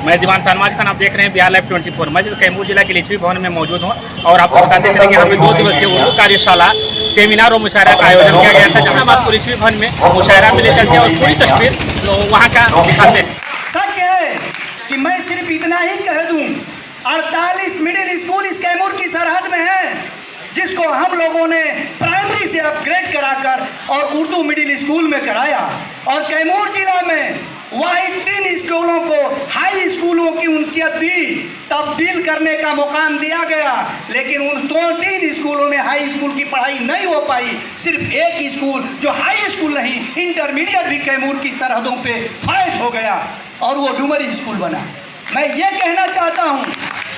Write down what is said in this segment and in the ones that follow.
मैं दीवान शाहनवाज खान, आप देख रहे हैं बिहार लाइव 24। मैं कैमूर जिला के लिच्छवी भवन में मौजूद हूँ और आपको बताते चलें कि यहाँ पे 2 दिवसीय उर्दू कार्यशाला, सेमिनार और मुशायरा का आयोजन किया गया था, जहाँ हम आपको लिच्छवी भवन में मुशायरा में ले चलते हैं और थोड़ी तस्वीर वहाँ का दिखाते हैं। सच है कि मैं सिर्फ इतना ही कह दूँ, 48 मिडिल स्कूल इस कैमूर की सरहद में है, जिसको हम लोगों ने प्राइमरी से अपग्रेड कराकर और उर्दू मिडिल स्कूल में कराया, और कैमूर जिला में वाहिद 3 स्कूलों को हाई स्कूलों की उनसियत दी, तब्दील करने का मुकाम दिया गया, लेकिन उन 2-3 स्कूलों में हाई स्कूल की पढ़ाई नहीं हो पाई। सिर्फ एक स्कूल जो हाई स्कूल नहीं, इंटरमीडिएट भी कैमूर की सरहदों पे फायज हो गया, और वो डुमरी स्कूल बना। मैं ये कहना चाहता हूँ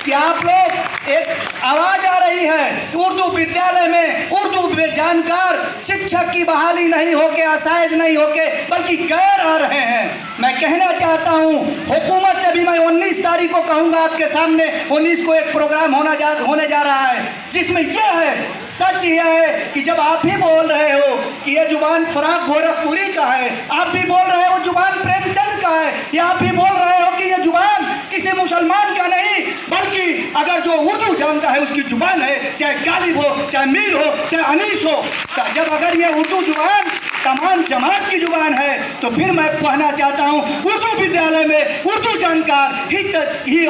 कि आप लोग, एक आवाज़ आ रही है उर्दू विद्यालय में उर्दू जानकार शिक्षक की बहाली नहीं होके, असाइज नहीं होके, बल्कि गैर आ रहे हैं। मैं कहना चाहता हूँ हुकूमत से भी, मैं 19 तारीख को कहूँगा आपके सामने, 19 को एक प्रोग्राम होने जा रहा है, जिसमें यह है, सच यह है कि जब आप भी बोल रहे हो कि यह जुबान फराक गोरखपुरी का है, आप भी बोल रहे हो जुबान प्रेमचंद का है, या आप भी बोल रहे हो कि यह जुबान किसी मुसलमान का नहीं, बल्कि अगर जो उर्दू जानता है उसकी जुबान है, चाहे गालिब हो, चाहे मीर हो, चाहे अनीस हो, जब अगर ये उर्दू जुबान तमाम जमात की जुबान है, तो फिर मैं कहना चाहता हूँ उर्दू विद्यालय में उर्दू जानकार ही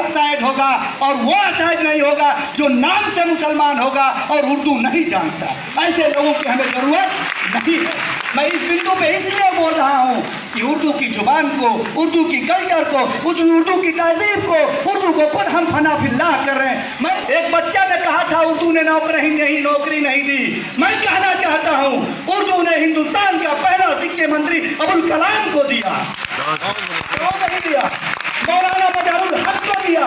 शायद होगा, और वो शायद नहीं होगा जो नाम से मुसलमान होगा और उर्दू नहीं जानता। ऐसे लोगों की हमें ज़रूरत नहीं है। मैं इस बिंदु पे इसलिए बोल रहा हूँ कि उर्दू की जुबान को, उर्दू की कल्चर को, उस उर्दू की तहजीब को, उर्दू को खुद हम फना फिल्लाह कर रहे हैं। मैं, एक बच्चा ने कहा था उर्दू ने नौकरी नहीं दी। मैं कहना चाहता हूँ उर्दू ने हिंदुस्तान का पहला शिक्षा मंत्री अबुल कलाम को दिया, क्यों नहीं दिया? मौलाना मजहरुल हक को दिया,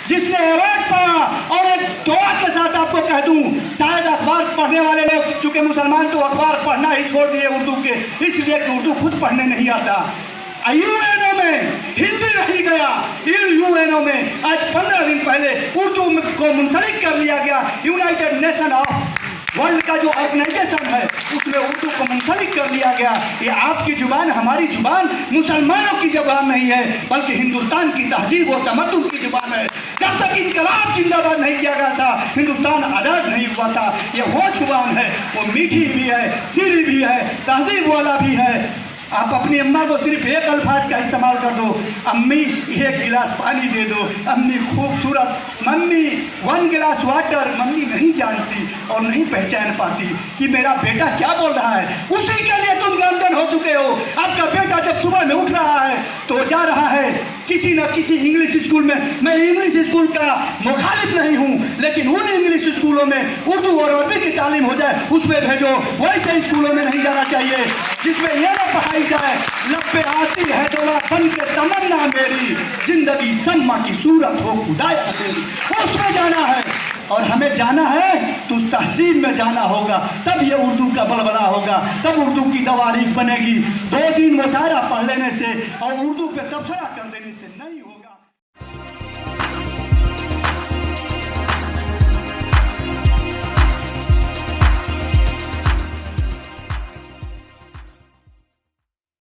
जिसने अवार्ड पाया। और एक दुआ के साथ आपको कह दूं, शायद अखबार पढ़ने वाले लोग, चूंकि मुसलमान तो अखबार पढ़ना ही छोड़ दिए उर्दू के, इसलिए कि उर्दू खुद पढ़ने नहीं आता। यूएनओ में हिंदी नहीं गया, यूएनओ में आज 15 दिन पहले उर्दू को मुंसलिक कर लिया गया। यूनाइटेड नेशन ऑफ वर्ल्ड का जो ऑर्गेनाइजेशन है, उसमें उर्दू को मुंसलिक कर लिया गया। ये आपकी जुबान, हमारी जुबान मुसलमानों की जुबान नहीं है, बल्कि हिंदुस्तान की तहजीब और तमद्दुन की जुबान है। जब तक इनकलाब जिंदाबाद नहीं किया गया था, हिंदुस्तान आज़ाद नहीं हुआ था। ये वो जुबान है, वो मीठी भी है, सीरी भी है, तहजीब वाला भी है। आप अपनी अम्मा को सिर्फ एक अल्फाज का इस्तेमाल कर दो, अम्मी 1 गिलास पानी दे दो, अम्मी खूबसूरत, मम्मी 1 गिलास वाटर। मम्मी नहीं जानती और नहीं पहचान पाती कि मेरा बेटा क्या बोल रहा है। उसी के लिए तुम गमगन हो चुके हो। आपका बेटा जब सुबह में उठ रहा है तो जा रहा है किसी न किसी इंग्लिश स्कूल में। मैं इंग्लिश स्कूल का मुखालिफ नहीं हूँ, लेकिन उन इंग्लिश स्कूलों में उर्दू और अरबी की तालीम हो जाए, उसमें भेजो। वैसे स्कूलों में नहीं जाना चाहिए जिसमें यह न पढ़ाई जाए, लब पे आती है दौला बन के तमन्ना मेरी, जिंदगी सम्मा की सूरत हो खुदाया तेरी। उसमें जाना है, और हमें जाना है तो उस तहसील में जाना होगा, तब ये उर्दू का बलबला होगा, तब उर्दू की दवारीख बनेगी। 2 दिन मुशायरा पढ़ लेने से और उर्दू पे तबसरा कर देने से नहीं होगा।